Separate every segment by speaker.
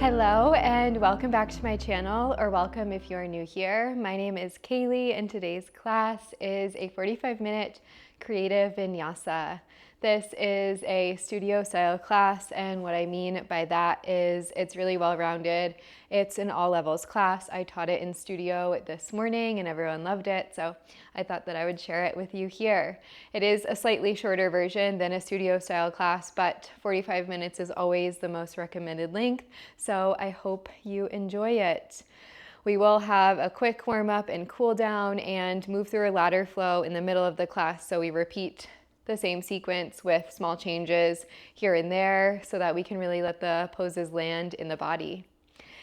Speaker 1: Hello and welcome back to my channel, or welcome if you're new here. My name is Kaylee and today's class is a 45-minute creative vinyasa. This is a studio style class, and what I mean by that is it's really well-rounded. It's an all levels class. I taught it in studio this morning and everyone loved it, so I thought that I would share it with you here. It is a slightly shorter version than a studio style class, but 45 minutes is always the most recommended length, so I hope you enjoy it. We will have a quick warm up and cool down and move through a ladder flow in the middle of the class, so we repeat the same sequence with small changes here and there so that we can really let the poses land in the body.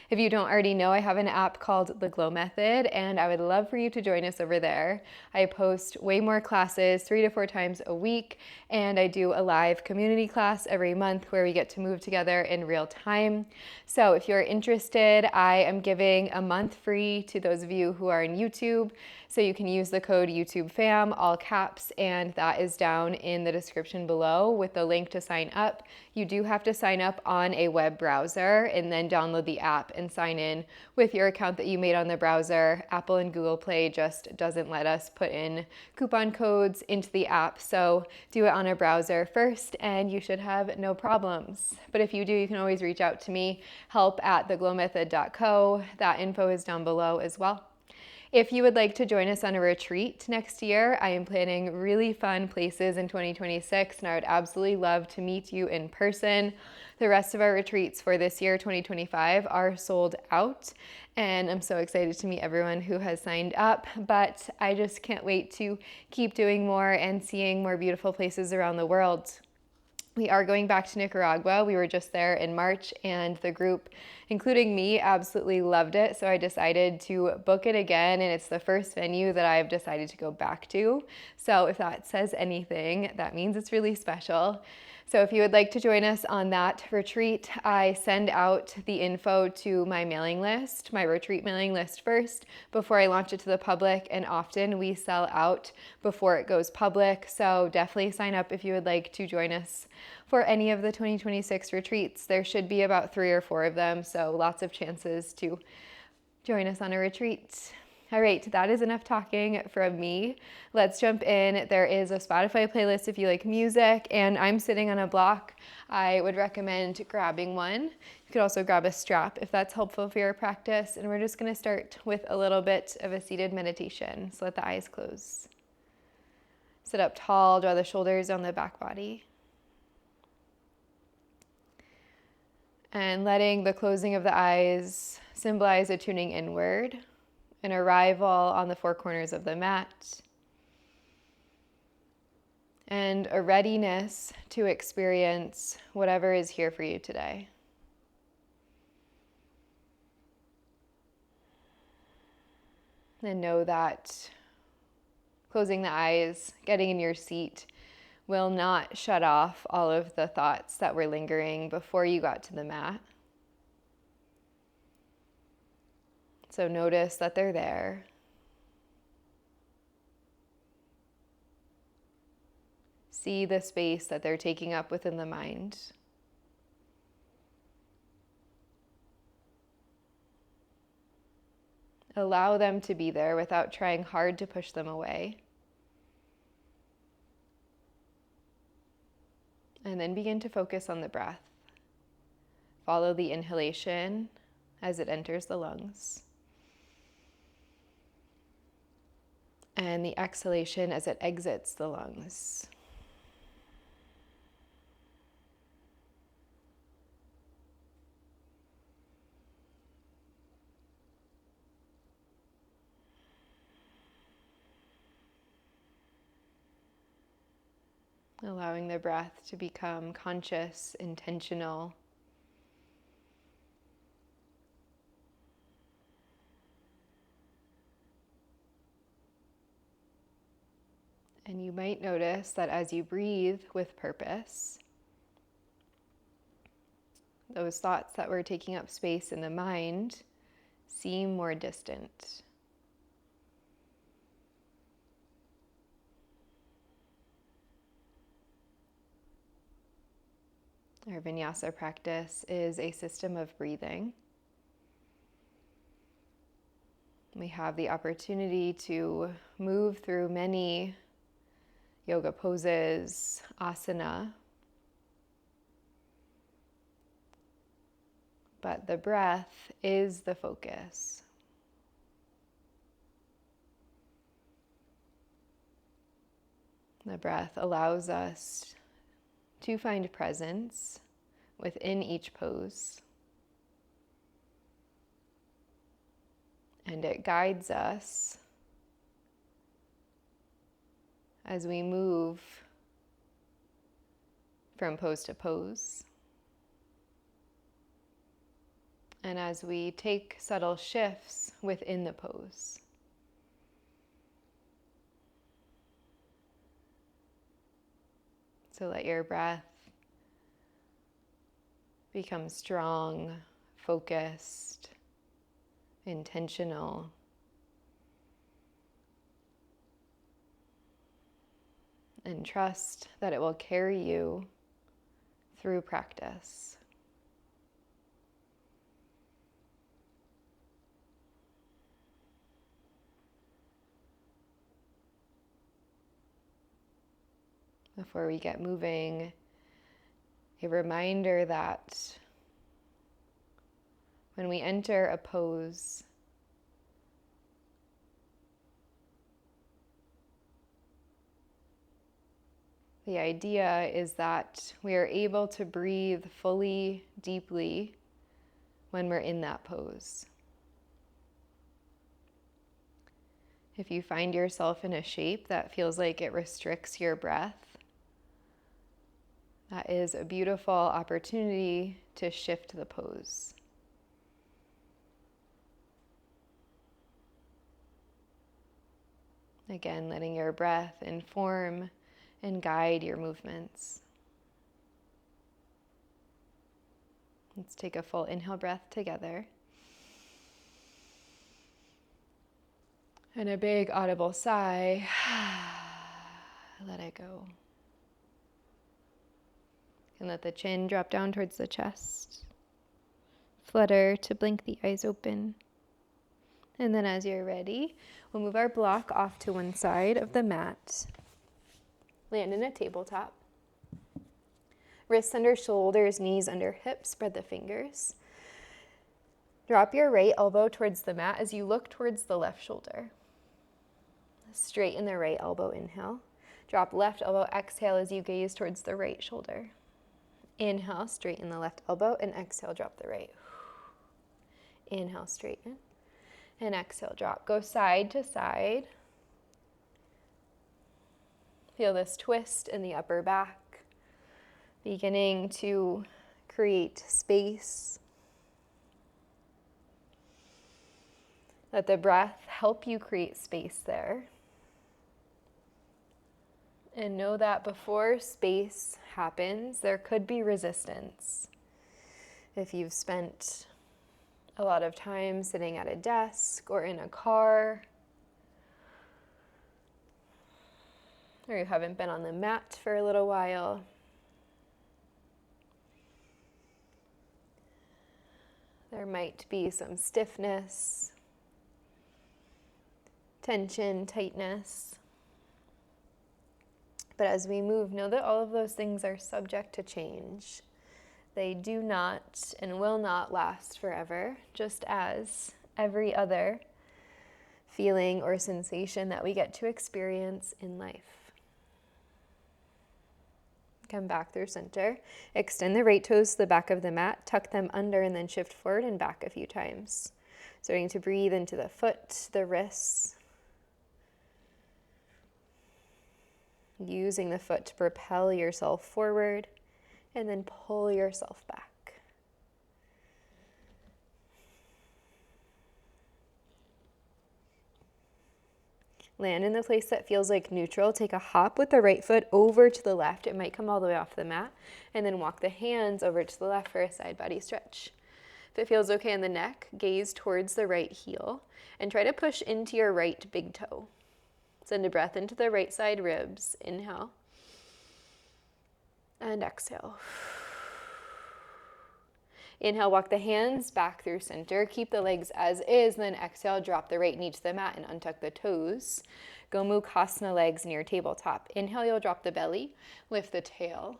Speaker 1: If you don't already know, I have an app called The Glow Method, and I would love for you to join us over there. I post way more classes 3 to 4 times a week, and I do a live community class every month where we get to move together in real time. So if you're interested, I am giving a month free to those of you who are in YouTube. So you can use the code YouTubeFam, all caps, and that is down in the description below with the link to sign up. You do have to sign up on a web browser and then download the app and sign in with your account that you made on the browser. Apple and Google Play just doesn't let us put in coupon codes into the app, so do it on a browser first and you should have no problems. But if you do, you can always reach out to me, help@theglowmethod.co. That info is down below as well. If you would like to join us on a retreat next year, I am planning really fun places in 2026, and I would absolutely love to meet you in person. The rest of our retreats for this year, 2025, are sold out, and I'm so excited to meet everyone who has signed up, but I just can't wait to keep doing more and seeing more beautiful places around the world. We are going back to Nicaragua. We were just there in March, and the group, including me, absolutely loved it. So I decided to book it again, and it's the first venue that I've decided to go back to. So if that says anything, that means it's really special. So if you would like to join us on that retreat, I send out the info to my mailing list, my retreat mailing list first, before I launch it to the public, and often we sell out before it goes public. So definitely sign up if you would like to join us for any of the 2026 retreats. There should be about 3 or 4 of them, so lots of chances to join us on a retreat. All right, that is enough talking from me. Let's jump in. There is a Spotify playlist if you like music, and I'm sitting on a block. I would recommend grabbing one. You could also grab a strap if that's helpful for your practice. And we're just gonna start with a little bit of a seated meditation. So let the eyes close. Sit up tall, draw the shoulders down the back body. And letting the closing of the eyes symbolize a tuning inward, an arrival on the 4 corners of the mat, and a readiness to experience whatever is here for you today. And know that closing the eyes, getting in your seat, will not shut off all of the thoughts that were lingering before you got to the mat. So notice that they're there. See the space that they're taking up within the mind. Allow them to be there without trying hard to push them away. And then begin to focus on the breath. Follow the inhalation as it enters the lungs, and the exhalation as it exits the lungs. Allowing the breath to become conscious, intentional. And you might notice that as you breathe with purpose, those thoughts that were taking up space in the mind seem more distant. Our vinyasa practice is a system of breathing. We have the opportunity to move through many yoga poses, asana, but the breath is the focus. The breath allows us to find presence within each pose, and it guides us as we move from pose to pose, and as we take subtle shifts within the pose. So let your breath become strong, focused, intentional. And trust that it will carry you through practice. Before we get moving, a reminder that when we enter a pose, the idea is that we are able to breathe fully, deeply when we're in that pose. If you find yourself in a shape that feels like it restricts your breath, that is a beautiful opportunity to shift the pose. Again, letting your breath inform and guide your movements. Let's take a full inhale breath together. And a big audible sigh. Let it go. And let the chin drop down towards the chest. Flutter to blink the eyes open. And then as you're ready, we'll move our block off to one side of the mat. Land in a tabletop. Wrists under shoulders, knees under hips, spread the fingers. Drop your right elbow towards the mat as you look towards the left shoulder. Straighten the right elbow, inhale. Drop left elbow, exhale as you gaze towards the right shoulder. Inhale, straighten the left elbow, and exhale, drop the right. Inhale, straighten, and exhale, drop. Go side to side. Feel this twist in the upper back, beginning to create space. Let the breath help you create space there. And know that before space happens, there could be resistance. If you've spent a lot of time sitting at a desk or in a car, or you haven't been on the mat for a little while, there might be some stiffness, tension, tightness. But as we move, know that all of those things are subject to change. They do not and will not last forever, just as every other feeling or sensation that we get to experience in life. Come back through center. Extend the right toes to the back of the mat, tuck them under, and then shift forward and back a few times. Starting to breathe into the foot, the wrists. Using the foot to propel yourself forward and then pull yourself back. Land in the place that feels like neutral. Take a hop with the right foot over to the left. It might come all the way off the mat. And then walk the hands over to the left for a side body stretch. If it feels okay in the neck, gaze towards the right heel and try to push into your right big toe. Send a breath into the right side ribs. Inhale. And exhale. Inhale, walk the hands back through center. Keep the legs as is. Then exhale, drop the right knee to the mat and untuck the toes. Go Mukhasana legs near tabletop. Inhale, you'll drop the belly. Lift the tail.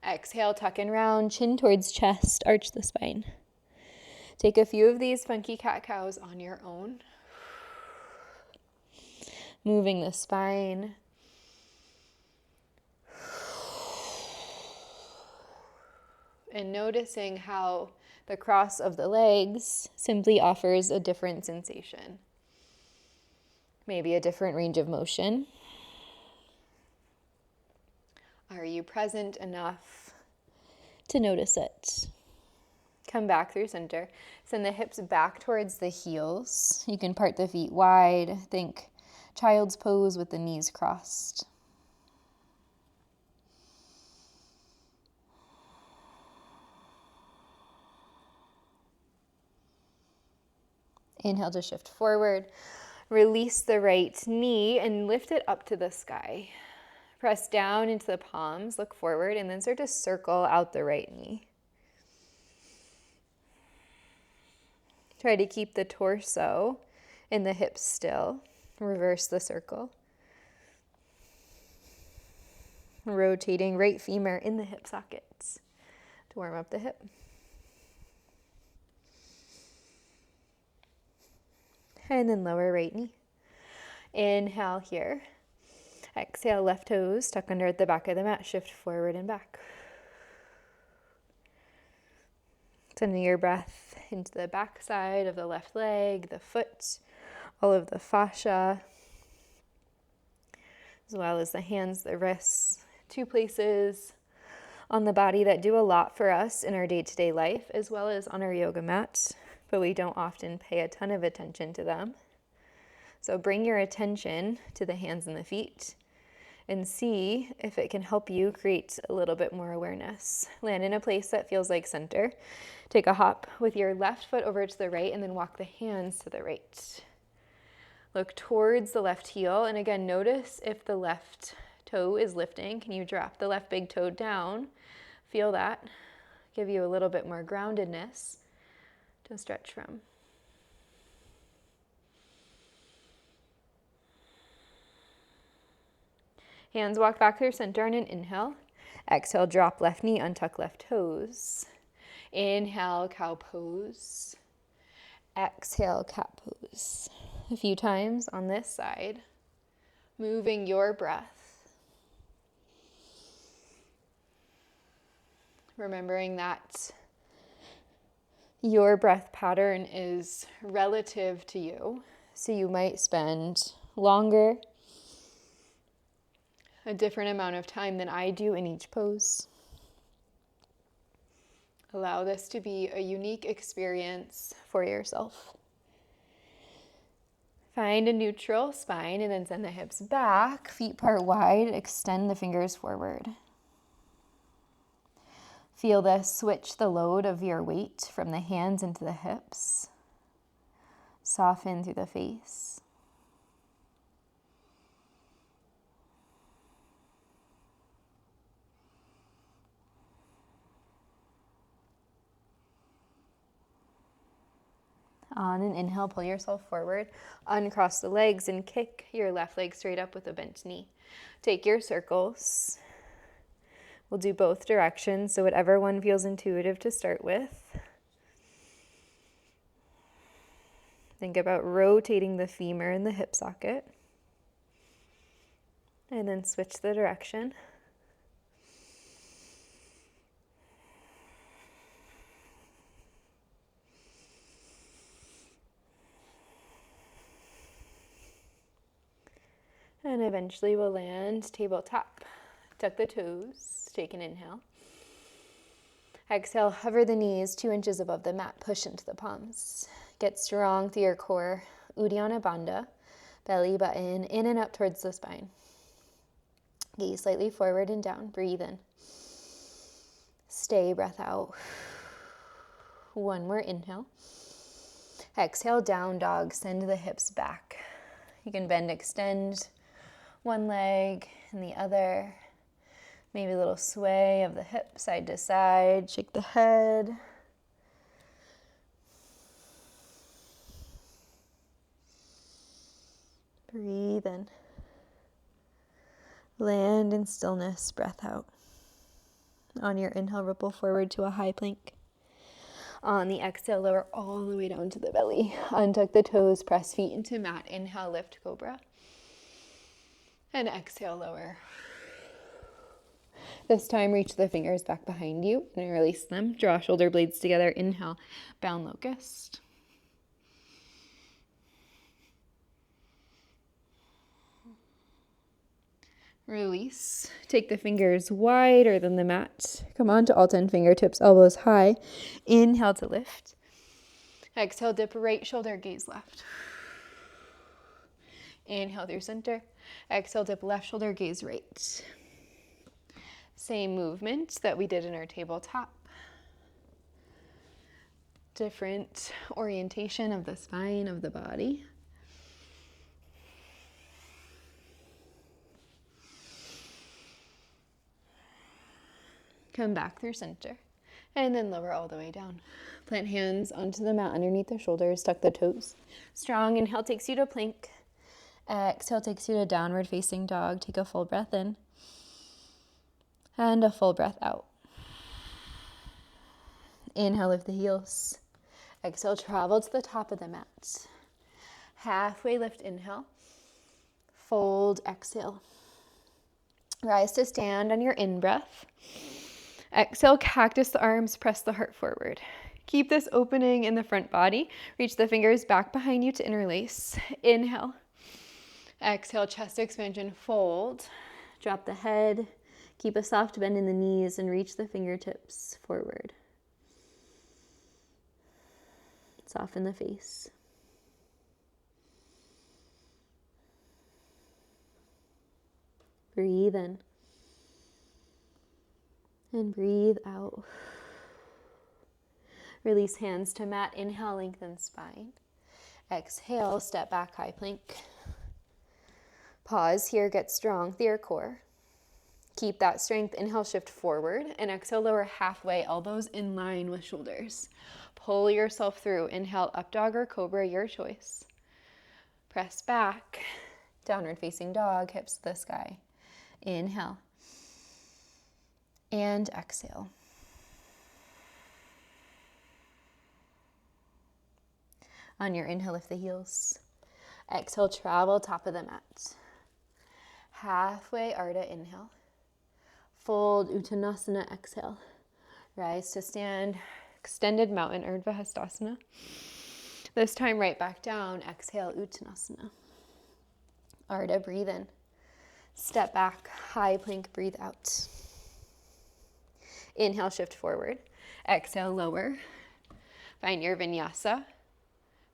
Speaker 1: Exhale, tuck and round. Chin towards chest. Arch the spine. Take a few of these funky cat-cows on your own. Moving the spine. And noticing how the cross of the legs simply offers a different sensation. Maybe a different range of motion. Are you present enough to notice it? Come back through center. Send the hips back towards the heels. You can part the feet wide. Think child's pose with the knees crossed. Inhale to shift forward. Release the right knee and lift it up to the sky. Press down into the palms, look forward, and then start to circle out the right knee. Try to keep the torso and the hips still. Reverse the circle. Rotating right femur in the hip sockets to warm up the hip. And then lower right knee. Inhale here. Exhale, left toes tuck under at the back of the mat. Shift forward and back. Sending your breath into the back side of the left leg, the foot, all of the fascia, as well as the hands, the wrists. 2 places on the body that do a lot for us in our day-to-day life, as well as on our yoga mat, but we don't often pay a ton of attention to them. So bring your attention to the hands and the feet and see if it can help you create a little bit more awareness. Land in a place that feels like center. Take a hop with your left foot over to the right and then walk the hands to the right. Look towards the left heel, and again, notice if the left toe is lifting. Can you drop the left big toe down? Feel that. Give you a little bit more groundedness to stretch from. Hands walk back through center on an inhale. Exhale, drop left knee, untuck left toes. Inhale, cow pose. Exhale, cat pose. A few times on this side. Moving your breath. Remembering that your breath pattern is relative to you. So you might spend longer, a different amount of time than I do in each pose. Allow this to be a unique experience for yourself. Find a neutral spine and then send the hips back, feet part wide, extend the fingers forward. Feel this, switch the load of your weight from the hands into the hips. Soften through the face. On an inhale, pull yourself forward, uncross the legs and kick your left leg straight up with a bent knee. Take your circles. We'll do both directions, so whatever one feels intuitive to start with. Think about rotating the femur in the hip socket. And then switch the direction. And eventually we'll land tabletop. Tuck the toes, take an inhale. Exhale, hover the knees 2 inches above the mat, push into the palms. Get strong through your core, Uddiyana Bandha, belly button in and up towards the spine. Gaze slightly forward and down, breathe in. Stay, breath out. One more inhale. Exhale, down dog, send the hips back. You can bend, extend one leg and the other. Maybe a little sway of the hip side to side. Shake the head. Breathe in. Land in stillness, breath out. On your inhale, ripple forward to a high plank. On the exhale, lower all the way down to the belly. Untuck the toes, press feet into mat. Inhale, lift, cobra. And exhale, lower. This time, reach the fingers back behind you and release them. Draw shoulder blades together. Inhale, bound locust. Release. Take the fingers wider than the mat. Come on to all 10 fingertips, elbows high. Inhale to lift. Exhale, dip right shoulder, gaze left. Inhale through center. Exhale, dip left shoulder, gaze right. Same movement that we did in our tabletop. Different orientation of the spine of the body. Come back through center and then lower all the way down. Plant hands onto the mat underneath the shoulders, tuck the toes. Strong inhale takes you to plank. Exhale takes you to downward facing dog. Take a full breath in and a full breath out. Inhale, lift the heels. Exhale, travel to the top of the mat. Halfway lift, inhale. Fold, exhale. Rise to stand on your in-breath. Exhale, cactus the arms, press the heart forward. Keep this opening in the front body. Reach the fingers back behind you to interlace. Inhale. Exhale, chest expansion, fold. Drop the head. Keep a soft bend in the knees and reach the fingertips forward. Soften the face. Breathe in. And breathe out. Release hands to mat. Inhale, lengthen spine. Exhale, step back, high plank. Pause here, get strong through your core. Keep that strength. Inhale, shift forward. And exhale, lower halfway, elbows in line with shoulders. Pull yourself through. Inhale, up dog or cobra, your choice. Press back. Downward facing dog, hips to the sky. Inhale. And exhale. On your inhale, lift the heels. Exhale, travel top of the mat. Halfway Ardha, inhale. Fold, Uttanasana, exhale. Rise to stand, extended mountain, Urdhva Hastasana. This time, right back down, exhale, Uttanasana. Ardha, breathe in. Step back, high plank, breathe out. Inhale, shift forward. Exhale, lower. Find your vinyasa.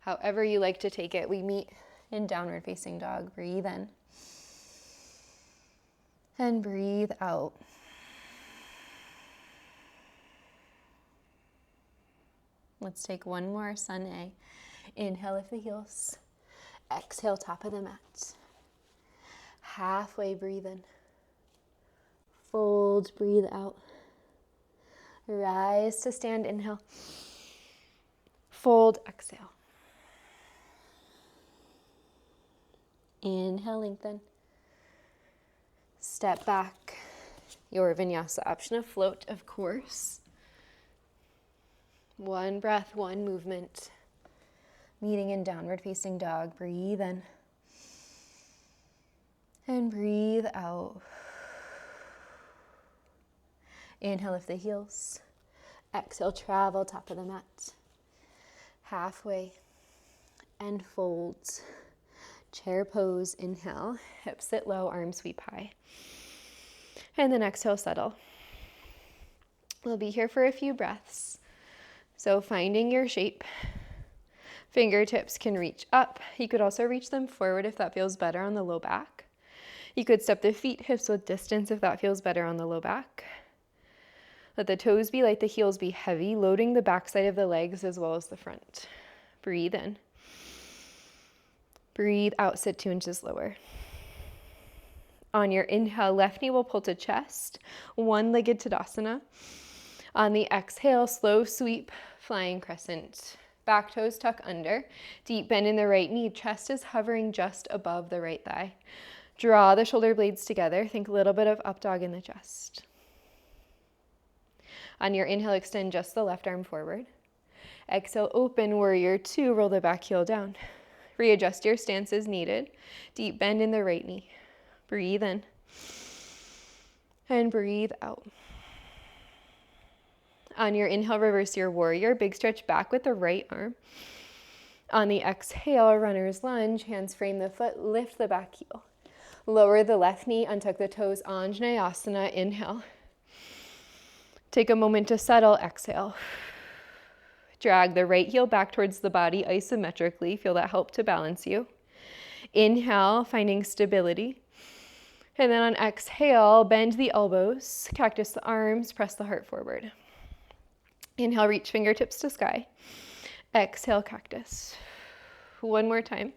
Speaker 1: However you like to take it. We meet in downward facing dog. Breathe in. And breathe out. Let's take one more, sun A. Inhale, lift the heels. Exhale, top of the mat. Halfway, breathe in. Fold, breathe out. Rise to stand, inhale. Fold, exhale. Inhale, lengthen. Step back. Your vinyasa option of float, of course. One breath, one movement. Meeting in downward facing dog. Breathe in. And breathe out. Inhale, lift the heels. Exhale, travel top of the mat. Halfway. And fold. Chair pose, inhale. Hips sit low, arms sweep high. And then exhale, settle. We'll be here for a few breaths. So finding your shape. Fingertips can reach up. You could also reach them forward if that feels better on the low back. You could step the feet hips with distance if that feels better on the low back. Let the toes be light, the heels be heavy, loading the backside of the legs as well as the front. Breathe in. Breathe out, sit 2 inches lower. On your inhale, left knee will pull to chest, one-legged Tadasana. On the exhale, slow sweep, flying crescent Back toes tuck under. Deep bend in the right knee. Chest is hovering just above the right thigh. Draw the shoulder blades together. Think a little bit of up dog in the chest. On your inhale, extend just the left arm forward. Exhale, open warrior two. Roll the back heel down. Readjust your stance as needed. Deep bend in the right knee. Breathe in. And breathe out. On your inhale, reverse your warrior. Big stretch back with the right arm. On the exhale, runner's lunge. Hands frame the foot. Lift the back heel. Lower the left knee. Untuck the toes. Anjaneyasana. Inhale. Take a moment to settle. Exhale. Drag the right heel back towards the body isometrically. Feel that help to balance you. Inhale, finding stability. And then on exhale, bend the elbows, cactus the arms, press the heart forward. Inhale, reach fingertips to sky. Exhale, cactus. One more time.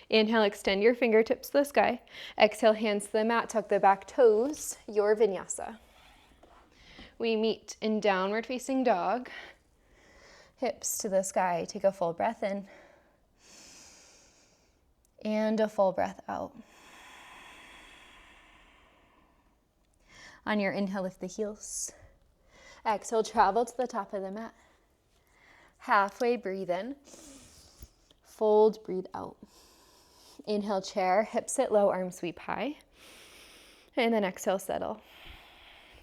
Speaker 1: Inhale, extend your fingertips to the sky. Exhale, hands to the mat, tuck the back toes, your vinyasa. We meet in downward facing dog. Hips to the sky. Take a full breath in. And a full breath out. On your inhale, lift the heels. Exhale, travel to the top of the mat. Halfway, breathe in. Fold, breathe out. Inhale, chair, hips sit low, arms sweep high. And then exhale, settle.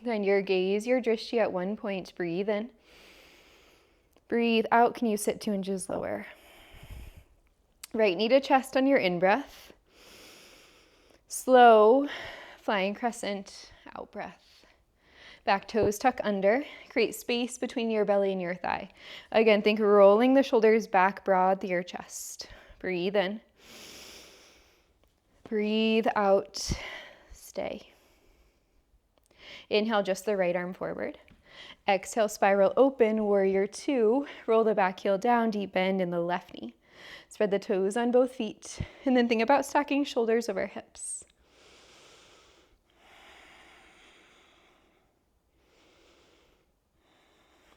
Speaker 1: Then your gaze, your drishti at one point, breathe in. Breathe out, can you sit 2 inches lower? Right knee to chest on your in-breath. Slow, flying crescent, out breath. Back toes tuck under. Create space between your belly and your thigh. Again, think rolling the shoulders back broad through your chest. Breathe in. Breathe out, stay. Inhale, just the right arm forward. Exhale, spiral open, warrior two. Roll the back heel down, deep bend in the left knee. Spread the toes on both feet, and then think about stacking shoulders over hips.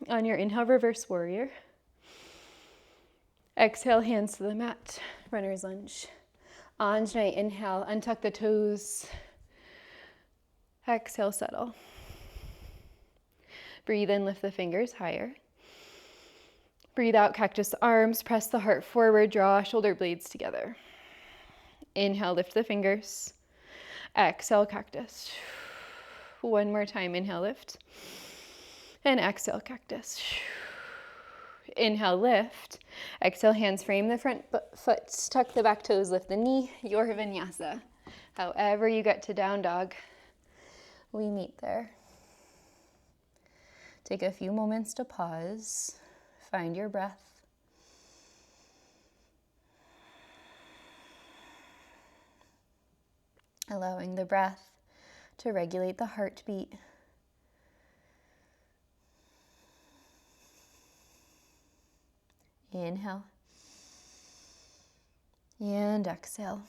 Speaker 1: On your inhale, reverse warrior. Exhale, hands to the mat, runner's lunge. Anjaneyasana, inhale, untuck the toes. Exhale, settle. Breathe in, lift the fingers higher. Breathe out, cactus the arms, press the heart forward, draw shoulder blades together. Inhale, lift the fingers. Exhale, cactus. One more time, inhale, lift. And exhale, cactus. Inhale, lift. Exhale, hands frame the front foot, tuck the back toes, lift the knee, your vinyasa. However you get to down dog, we meet there. Take a few moments to pause, find your breath. Allowing the breath to regulate the heartbeat. Inhale. And exhale.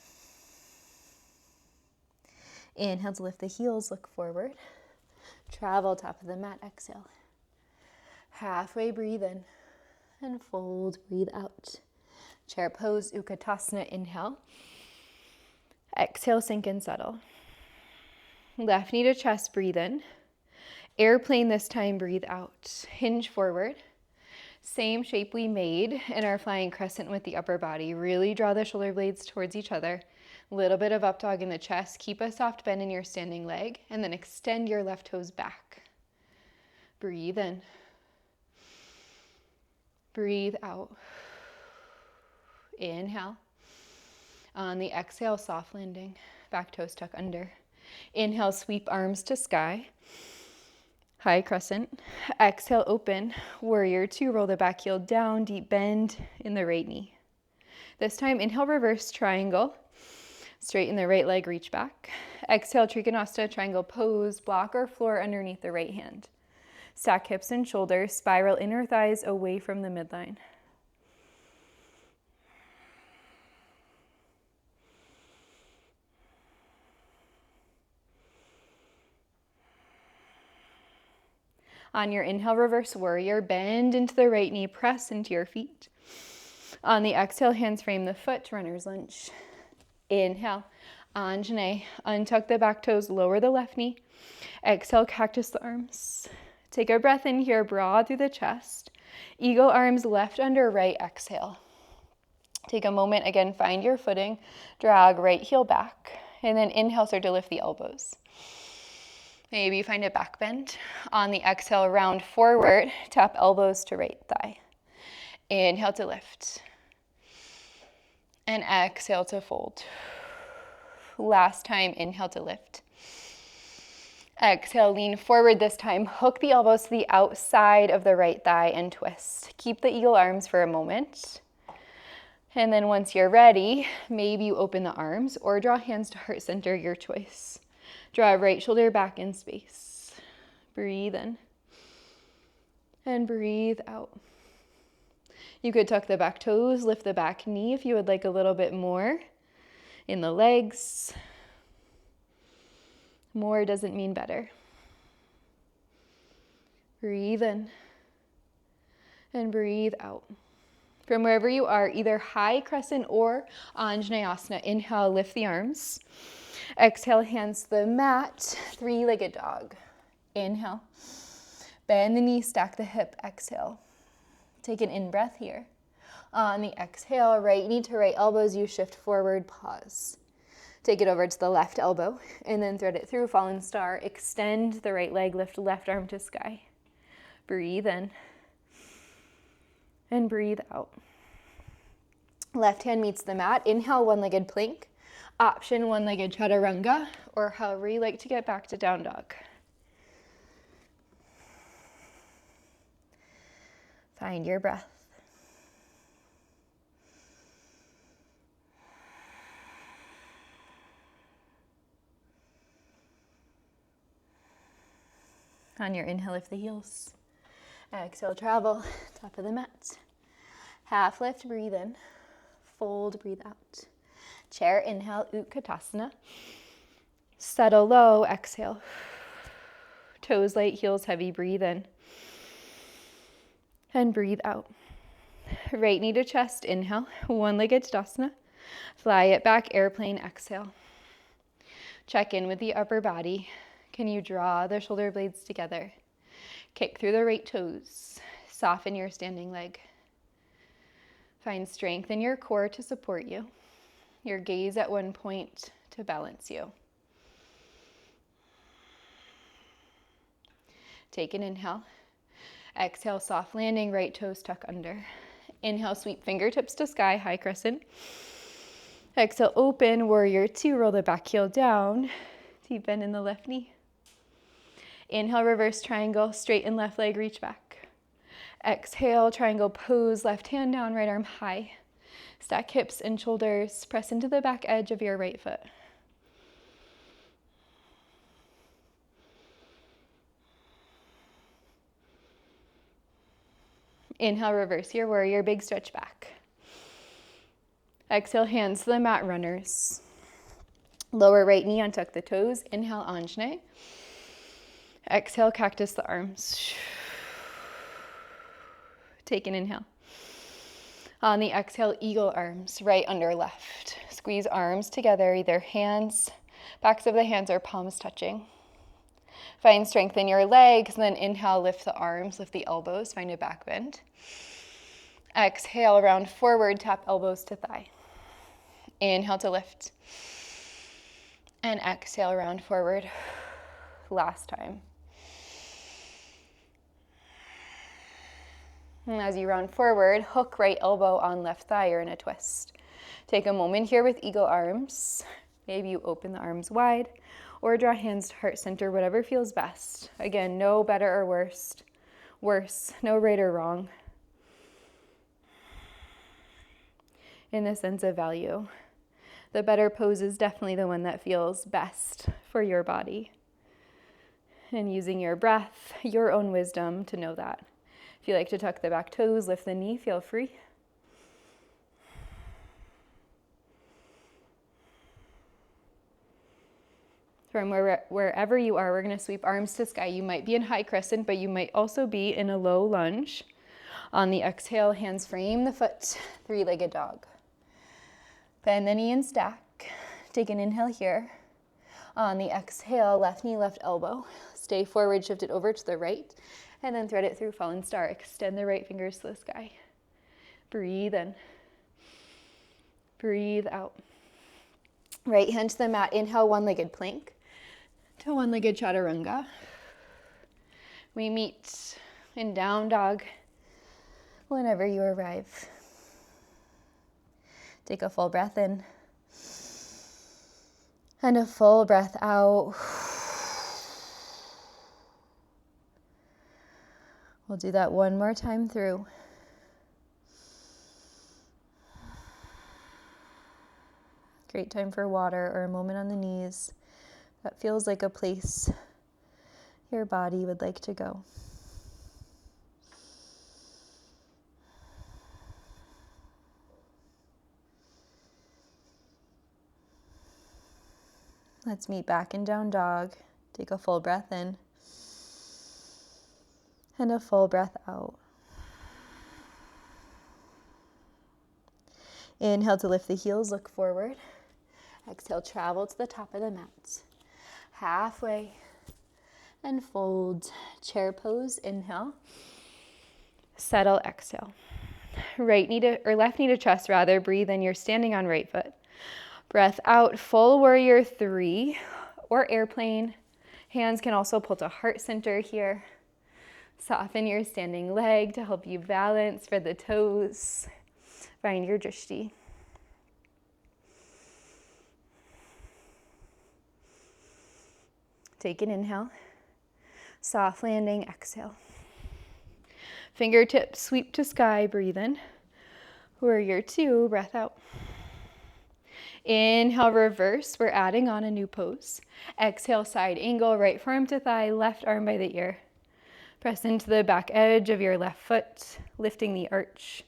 Speaker 1: Inhale to lift the heels, look forward. Travel top of the mat, exhale. Halfway, breathe in. And fold, breathe out. Chair pose, Utkatasana, inhale. Exhale, sink and settle. Left knee to chest, breathe in. Airplane this time, breathe out. Hinge forward. Same shape we made in our flying crescent with the upper body. Really draw the shoulder blades towards each other. Little bit of up dog in the chest. Keep a soft bend in your standing leg, and then extend your left toes back. Breathe in. Breathe out. Inhale. On the exhale, soft landing. Back toes tuck under. Inhale, sweep arms to sky. High crescent. Exhale, open. Warrior two, roll the back heel down, deep bend in the right knee. This time, inhale, reverse triangle. Straighten the right leg, reach back. Exhale, Trikonasana, triangle pose, block or floor underneath the right hand. Stack hips and shoulders, spiral inner thighs away from the midline. On your inhale, reverse warrior, bend into the right knee, press into your feet. On the exhale, hands frame the foot, runner's lunge. Inhale, Anjane, untuck the back toes, lower the left knee. Exhale, cactus the arms. Take a breath in here, broad through the chest. Eagle arms, left under, right, exhale. Take a moment, again, find your footing. Drag right heel back. And then inhale, start to lift the elbows. Maybe you find a back bend. On the exhale, round forward, tap elbows to right thigh. Inhale to lift. And exhale to fold. Last time, inhale to lift. Exhale, lean forward this time. Hook the elbows to the outside of the right thigh and twist. Keep the eagle arms for a moment. And then once you're ready, maybe you open the arms or draw hands to heart center, your choice. Draw right shoulder back in space. Breathe in. And breathe out. You could tuck the back toes, lift the back knee if you would like a little bit more in the legs. More doesn't mean better. Breathe in and breathe out. From wherever you are, either high crescent or Anjaneyasana. Inhale, lift the arms. Exhale, hands to the mat, three-legged dog. Inhale, bend the knee, stack the hip, exhale. Take an in-breath here. On the exhale, right knee to right elbows, you shift forward, pause. Take it over to the left elbow, and then thread it through, fallen star. Extend the right leg, lift left arm to sky. Breathe in, and breathe out. Left hand meets the mat. Inhale, one-legged plank. Option, one-legged chaturanga, or however you like to get back to down dog. Find your breath. On your inhale, lift the heels. Exhale, travel, top of the mat. Half lift, breathe in. Fold, breathe out. Chair, inhale, Utkatasana. Settle low, exhale. Toes light, heels heavy, breathe in. And breathe out. Right knee to chest, inhale. One-legged Tadasana. Fly it back, airplane, exhale. Check in with the upper body. Can you draw the shoulder blades together? Kick through the right toes. Soften your standing leg. Find strength in your core to support you. Your gaze at one point to balance you. Take an inhale. Exhale, soft landing, right toes tuck under. Inhale, sweep fingertips to sky, high crescent. Exhale, open, warrior two, roll the back heel down. Deep bend in the left knee. Inhale, reverse triangle, straighten left leg, reach back. Exhale, triangle pose, left hand down, right arm high. Stack hips and shoulders, press into the back edge of your right foot. Inhale, reverse your warrior, big stretch back. Exhale, hands to the mat, runners. Lower right knee, untuck the toes. Inhale, Anjane. Exhale, cactus the arms. Take an inhale. On the exhale, eagle arms, right under left. Squeeze arms together, either hands, backs of the hands or palms touching. Find strength in your legs, and then inhale, lift the arms, lift the elbows, find a back bend. Exhale, round forward, tap elbows to thigh. Inhale to lift. And exhale, round forward. Last time. And as you round forward, hook right elbow on left thigh or in a twist. Take a moment here with eagle arms. Maybe you open the arms wide or draw hands to heart center, whatever feels best. Again, no better or worse, no right or wrong. In the sense of value, the better pose is definitely the one that feels best for your body. And using your breath, your own wisdom to know that. If you like to tuck the back toes, lift the knee, feel free. From wherever you are, we're going to sweep arms to sky. You might be in high crescent, but you might also be in a low lunge. On the exhale, hands frame the foot, three-legged dog. Bend the knee and stack. Take an inhale here. On the exhale, left knee, left elbow. Stay forward, shift it over to the right, and then thread it through fallen star. Extend the right fingers to the sky. Breathe in. Breathe out. Right hand to the mat. Inhale, one-legged plank to one-legged chaturanga. We meet in down dog whenever you arrive. Take a full breath in and a full breath out. We'll do that one more time through. Great time for water or a moment on the knees. That feels like a place your body would like to go. Let's meet back in down dog. Take a full breath in and a full breath out. Inhale to lift the heels, look forward. Exhale, travel to the top of the mat. Halfway and fold. Chair pose, inhale. Settle, exhale. Left knee to chest rather. Breathe in, you're standing on right foot. Breath out, full warrior three or airplane. Hands can also pull to heart center here. Soften your standing leg to help you balance for the toes. Find your drishti. Take an inhale. Soft landing, exhale. Fingertips sweep to sky, breathe in. Warrior two, breath out. Inhale, reverse. We're adding on a new pose. Exhale, side angle, right forearm to thigh, left arm by the ear. Press into the back edge of your left foot, lifting the arch.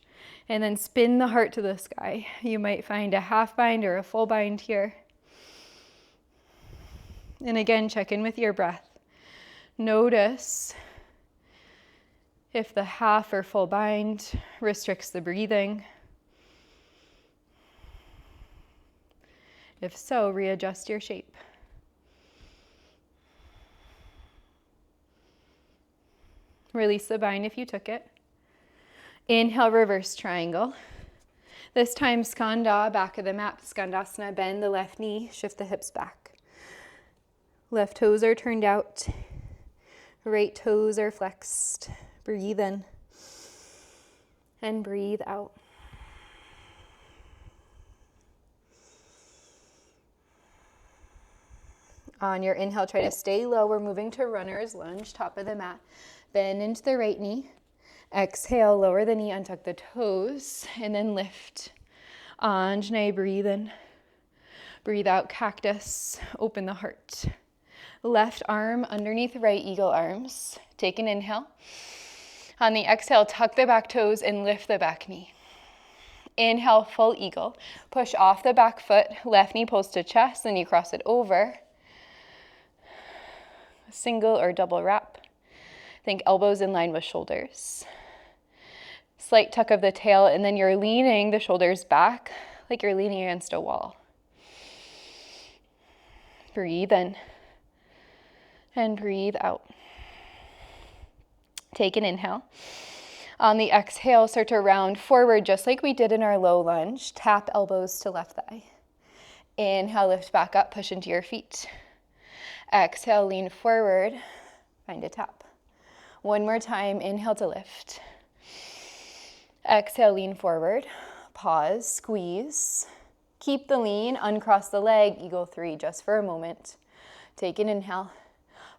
Speaker 1: And then spin the heart to the sky. You might find a half bind or a full bind here. And again, check in with your breath. Notice if the half or full bind restricts the breathing. If so, readjust your shape. Release the bind if you took it. Inhale, reverse triangle. This time, skanda, back of the mat, skandasana, bend the left knee, shift the hips back. Left toes are turned out. Right toes are flexed. Breathe in and breathe out. On your inhale, try to stay low. We're moving to runner's lunge, top of the mat. Bend into the right knee. Exhale, lower the knee, untuck the toes, and then lift. Anjane, breathe in. Breathe out, cactus. Open the heart. Left arm underneath right eagle arms. Take an inhale. On the exhale, tuck the back toes and lift the back knee. Inhale, full eagle. Push off the back foot. Left knee pulls to chest, then you cross it over. Single or double wrap. Think elbows in line with shoulders. Slight tuck of the tail, and then you're leaning the shoulders back like you're leaning against a wall. Breathe in and breathe out. Take an inhale. On the exhale, start to round forward just like we did in our low lunge. Tap elbows to left thigh. Inhale, lift back up, push into your feet. Exhale, lean forward, find a tap. One more time, inhale to lift. Exhale, lean forward, pause, squeeze. Keep the lean, uncross the leg, eagle three just for a moment. Take an inhale.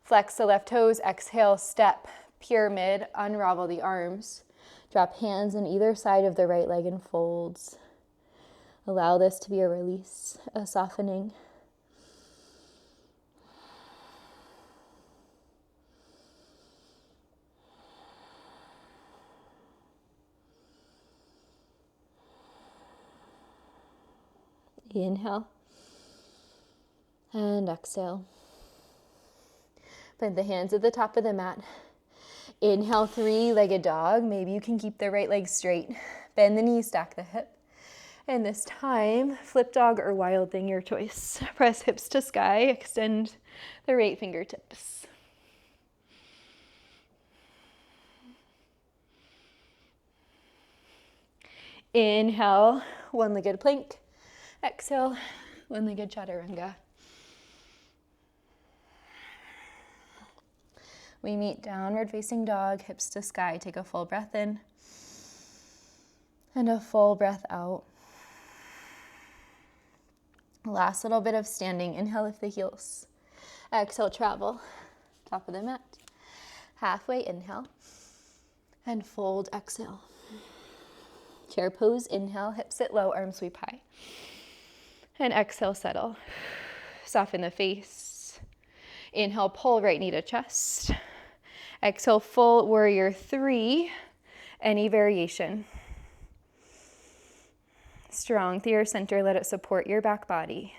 Speaker 1: Flex the left toes, exhale, step, pyramid, unravel the arms. Drop hands on either side of the right leg and folds. Allow this to be a release, a softening. Inhale and exhale. Plant the hands at the top of the mat. Inhale, three-legged dog. Maybe you can keep the right leg straight. Bend the knee, stack the hip. And this time, flip dog or wild thing, your choice. Press hips to sky, extend the right fingertips. Inhale, one-legged plank. Exhale, one-legged chaturanga. We meet downward facing dog, hips to sky. Take a full breath in and a full breath out. Last little bit of standing. Inhale, lift the heels. Exhale, travel. Top of the mat. Halfway inhale and fold, exhale. Chair pose, inhale, hips sit low, arms sweep high. And exhale, settle. Soften the face. Inhale, pull right knee to chest. Exhale, full warrior three, any variation. Strong through your center, let it support your back body.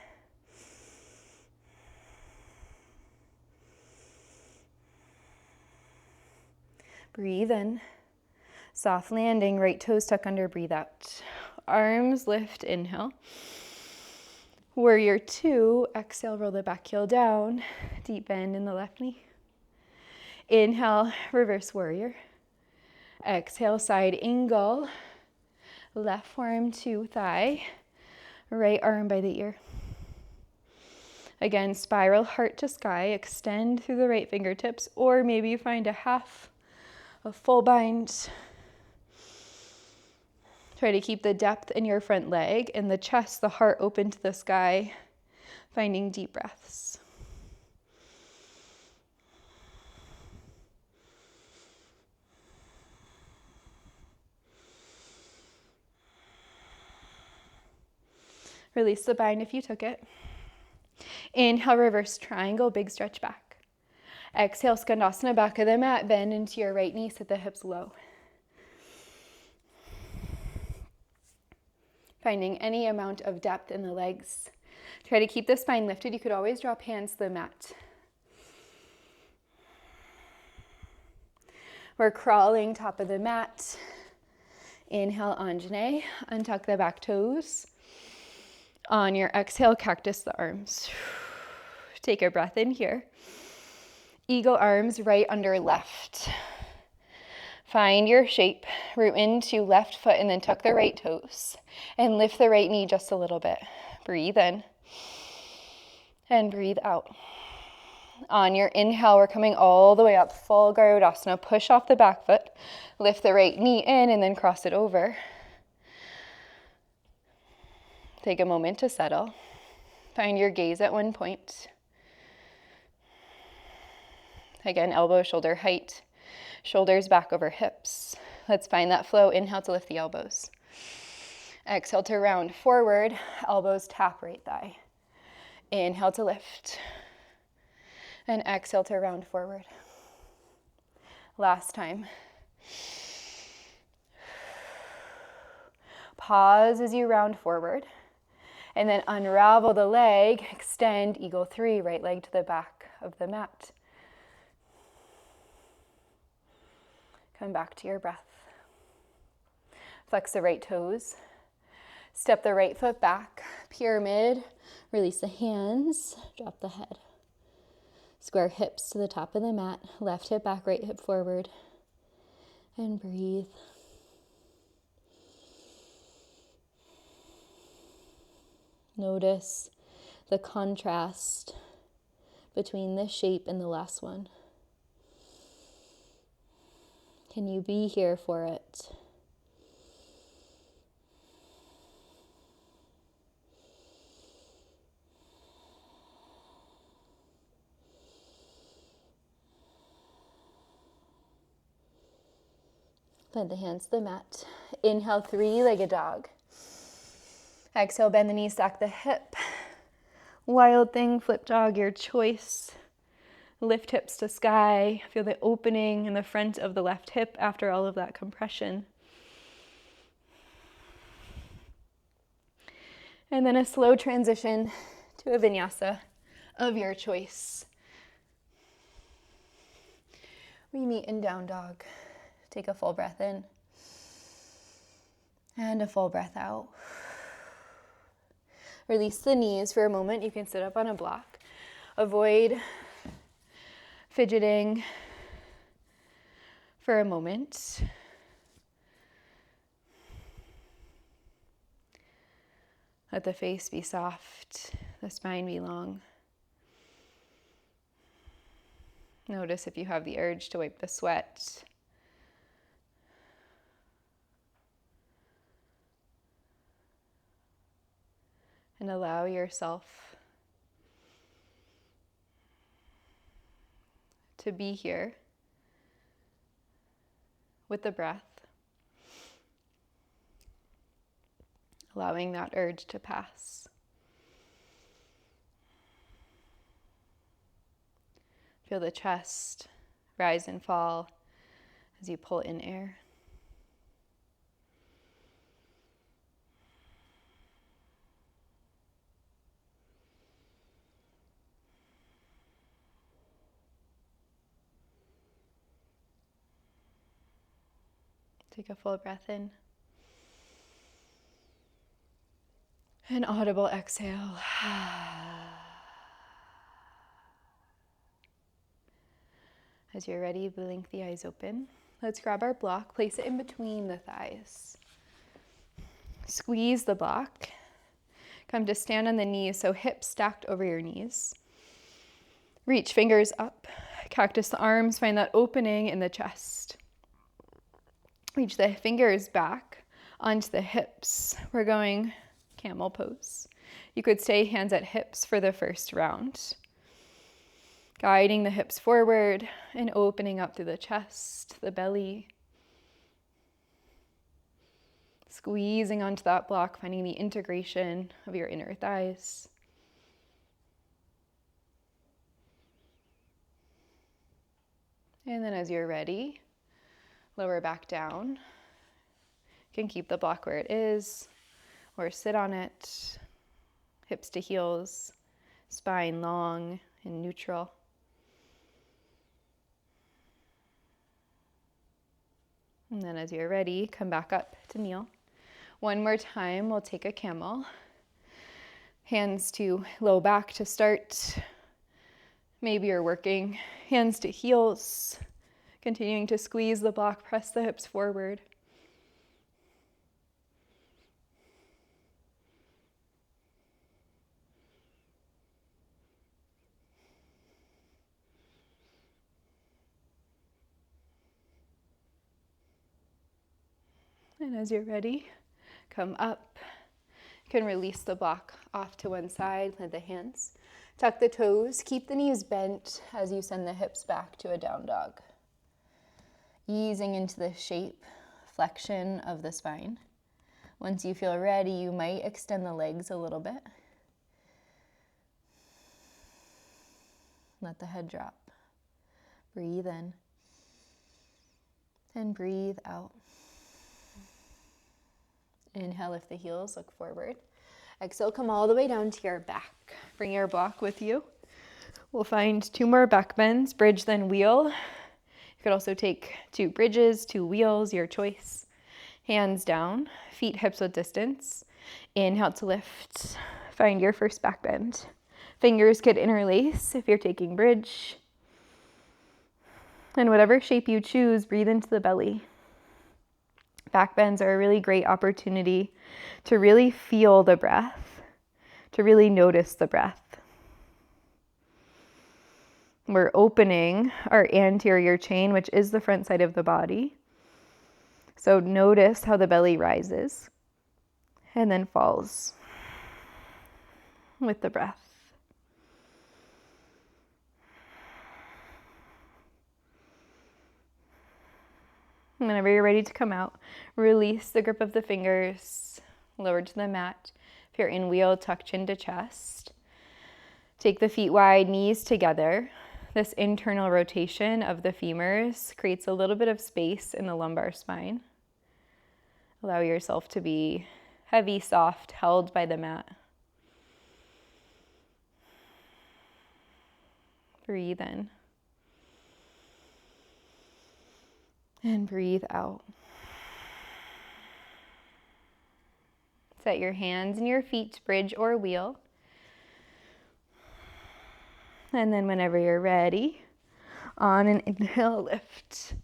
Speaker 1: Breathe in. Soft landing, right toes tuck under, breathe out. Arms lift, inhale. Warrior two, exhale, roll the back heel down. Deep bend in the left knee. Inhale, reverse warrior. Exhale, side angle. Left forearm to thigh. Right arm by the ear. Again, spiral heart to sky. Extend through the right fingertips, or maybe you find a half, a full bind. Try to keep the depth in your front leg and the chest, the heart open to the sky, finding deep breaths. Release the bind if you took it. Inhale, reverse triangle, big stretch back. Exhale, Skandasana, back of the mat, bend into your right knee, sit the hips low. Finding any amount of depth in the legs. Try to keep the spine lifted. You could always drop hands to the mat. We're crawling top of the mat. Inhale, Anjane, untuck the back toes. On your exhale, cactus the arms. Take a breath in here. Eagle arms right under left. Find your shape. Root into left foot and then tuck the right toes. And lift the right knee just a little bit. Breathe in. And breathe out. On your inhale, we're coming all the way up. Full Garudasana. Push off the back foot. Lift the right knee in and then cross it over. Take a moment to settle. Find your gaze at one point. Again, elbow, shoulder height. Shoulders back over hips. Let's find that flow. Inhale to lift the elbows. Exhale to round forward. Elbows tap right thigh. Inhale to lift. And exhale to round forward. Last time. Pause as you round forward. And then unravel the leg, extend eagle three, right leg to the back of the mat. Come back to your breath. Flex the right toes. Step the right foot back. Pyramid. Release the hands. Drop the head. Square hips to the top of the mat. Left hip back, right hip forward. And breathe. Notice the contrast between this shape and the last one. Can you be here for it? Plant the hands to the mat. Inhale, three-legged dog. Exhale, bend the knees, stack the hip. Wild thing, flip dog, your choice. Lift hips to sky. Feel the opening in the front of the left hip after all of that compression. And then a slow transition to a vinyasa of your choice. We meet in down dog. Take a full breath in and a full breath out. Release the knees for a moment. You can sit up on a block. Avoid fidgeting for a moment. Let the face be soft, the spine be long. Notice if you have the urge to wipe the sweat. And allow yourself to be here with the breath, allowing that urge to pass. Feel the chest rise and fall as you pull in air. Take a full breath in. An audible exhale. As you're ready, blink the eyes open. Let's grab our block, place it in between the thighs. Squeeze the block. Come to stand on the knees, so hips stacked over your knees. Reach fingers up. Cactus the arms, find that opening in the chest. Reach the fingers back onto the hips. We're going camel pose. You could stay hands at hips for the first round. Guiding the hips forward and opening up through the chest, the belly. Squeezing onto that block, finding the integration of your inner thighs. And then as you're ready, lower back down. You can keep the block where it is or sit on it. Hips to heels, spine long and neutral. And then as you're ready, come back up to kneel. One more time, we'll take a camel. Hands to low back to start. Maybe you're working hands to heels. Continuing to squeeze the block, press the hips forward. And as you're ready, come up. You can release the block off to one side, let the hands. Tuck the toes, keep the knees bent as you send the hips back to a down dog. Easing into the shape, flexion of the spine. Once you feel ready, you might extend the legs a little bit. Let the head drop. Breathe in and breathe out. Inhale, lift the heels, look forward. Exhale, come all the way down to your back. Bring your block with you. We'll find 2 more back bends, bridge then wheel. You could also take 2 bridges, 2 wheels, your choice. Hands down, feet hips width distance. Inhale to lift. Find your first back bend. Fingers could interlace if you're taking bridge. And whatever shape you choose, breathe into the belly. Back bends are a really great opportunity to really feel the breath, to really notice the breath. We're opening our anterior chain, which is the front side of the body. So notice how the belly rises and then falls with the breath. Whenever you're ready to come out, release the grip of the fingers, lower to the mat. If you're in wheel, tuck chin to chest. Take the feet wide, knees together. This internal rotation of the femurs creates a little bit of space in the lumbar spine. Allow yourself to be heavy, soft, held by the mat. Breathe in. And breathe out. Set your hands and your feet to bridge or wheel. And then whenever you're ready, on an inhale, lift.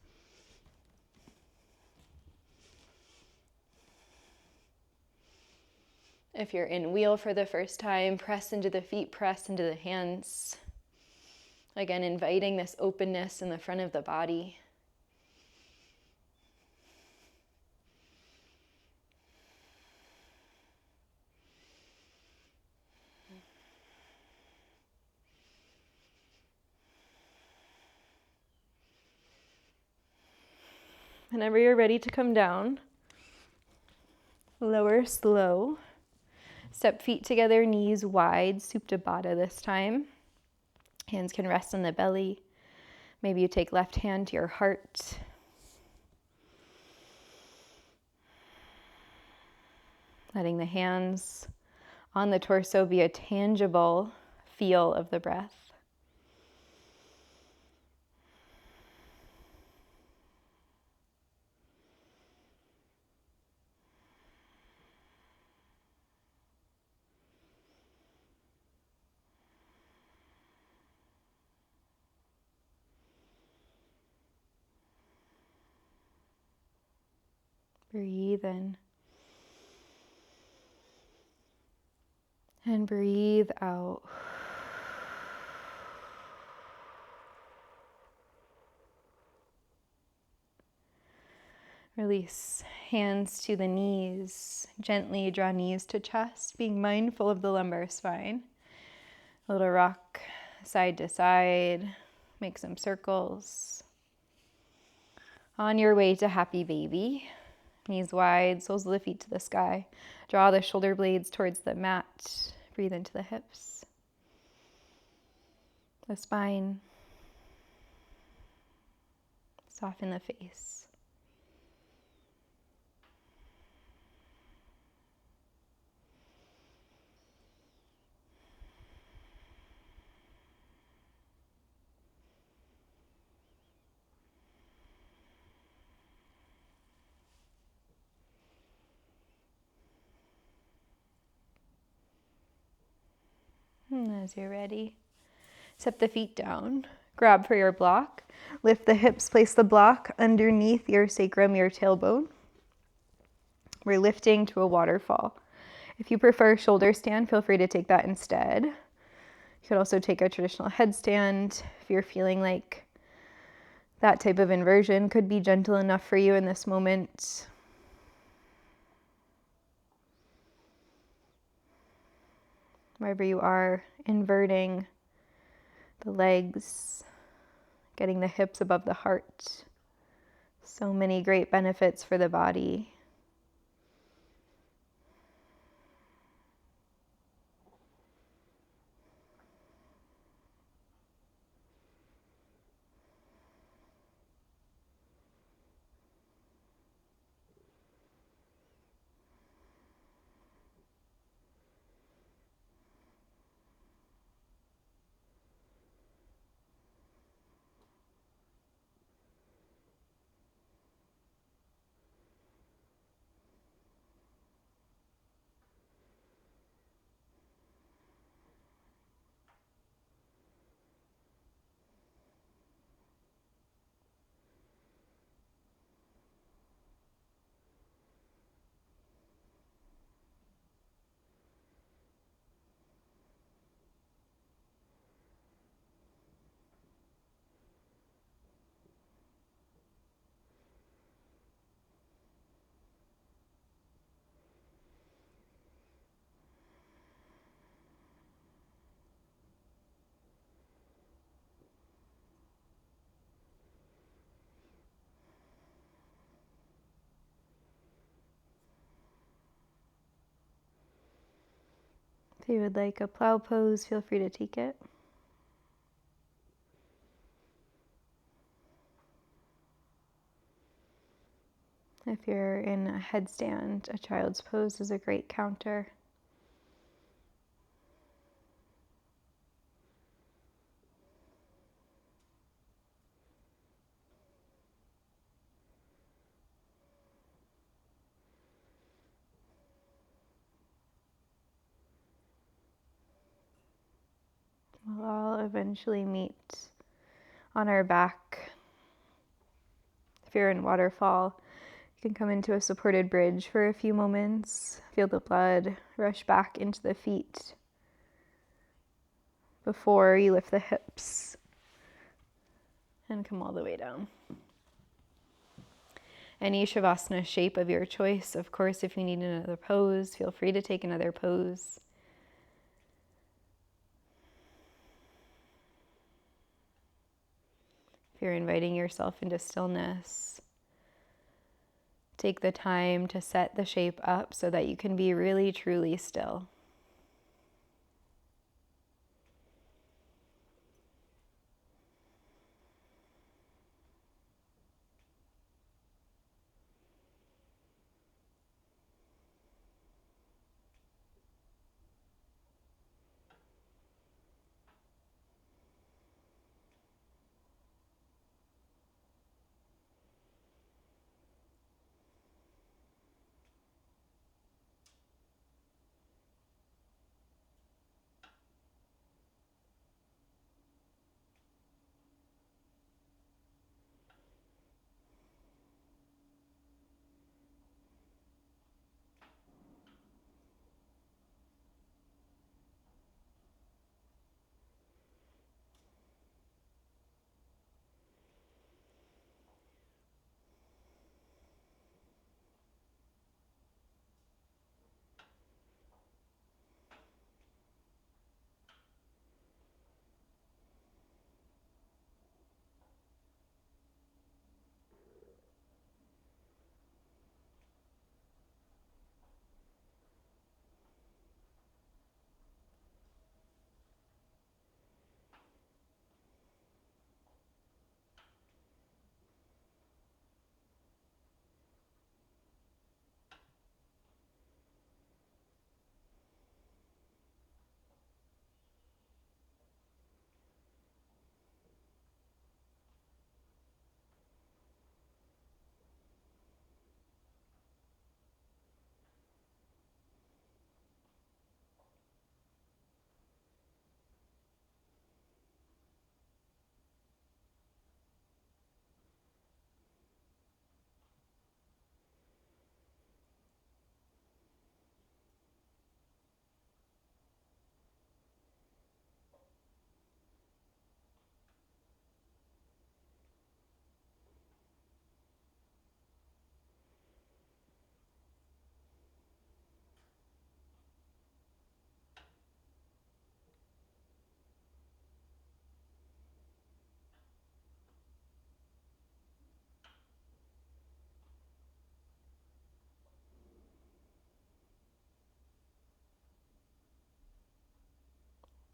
Speaker 1: If you're in wheel for the first time, press into the feet, press into the hands. Again, inviting this openness in the front of the body. Whenever you're ready to come down, lower slow. Step feet together, knees wide, Supta Baddha this time. Hands can rest on the belly. Maybe you take left hand to your heart. Letting the hands on the torso be a tangible feel of the breath. Breathe in. And breathe out. Release hands to the knees. Gently draw knees to chest, being mindful of the lumbar spine. A little rock side to side. Make some circles. On your way to happy baby. Knees wide, soles of the feet to the sky. Draw the shoulder blades towards the mat. Breathe into the hips, the spine. Soften the face. And as you're ready, step the feet down. Grab for your block. Lift the hips, place the block underneath your sacrum, your tailbone. We're lifting to a waterfall. If you prefer shoulder stand, feel free to take that instead. You could also take a traditional headstand if you're feeling like that type of inversion could be gentle enough for you in this moment. Wherever you are, inverting the legs, getting the hips above the heart. So many great benefits for the body. If you would like a plow pose, feel free to take it. If you're in a headstand, a child's pose is a great counter. We'll all eventually meet on our back. If you're in waterfall, you can come into a supported bridge for a few moments. Feel the blood rush back into the feet before you lift the hips and come all the way down. Any Shavasana shape of your choice. Of course, if you need another pose, feel free to take another pose. If you're inviting yourself into stillness, take the time to set the shape up so that you can be really, truly still.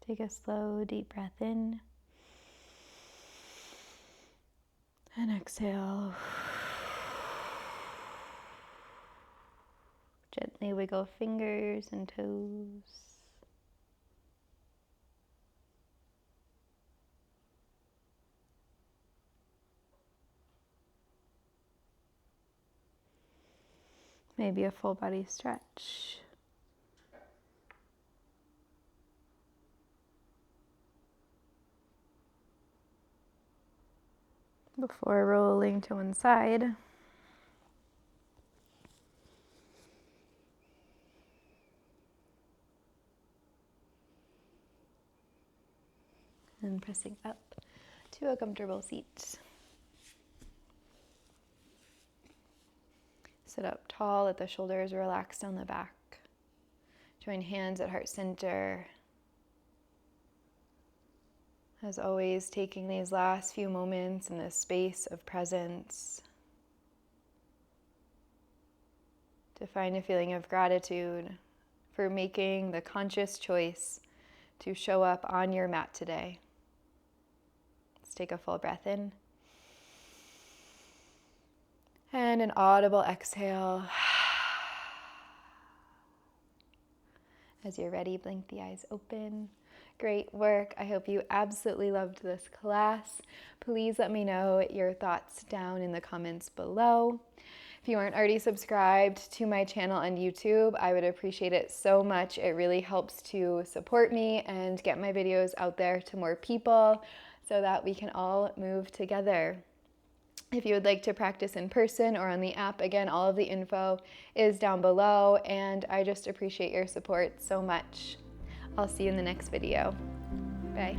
Speaker 1: Take a slow, deep breath in and exhale. Gently wiggle fingers and toes. Maybe a full body stretch. Before rolling to one side. And pressing up to a comfortable seat. Sit up tall, let the shoulders relax down the back. Join hands at heart center. As always, taking these last few moments in this space of presence to find a feeling of gratitude for making the conscious choice to show up on your mat today. Let's take a full breath in. And an audible exhale. As you're ready, blink the eyes open. Great work. I hope you absolutely loved this class. Please let me know your thoughts down in the comments below. If you aren't already subscribed to my channel on YouTube, I would appreciate it so much. It really helps to support me and get my videos out there to more people so that we can all move together. If you would like to practice in person or on the app, again, all of the info is down below, and I just appreciate your support so much. I'll see you in the next video. Bye.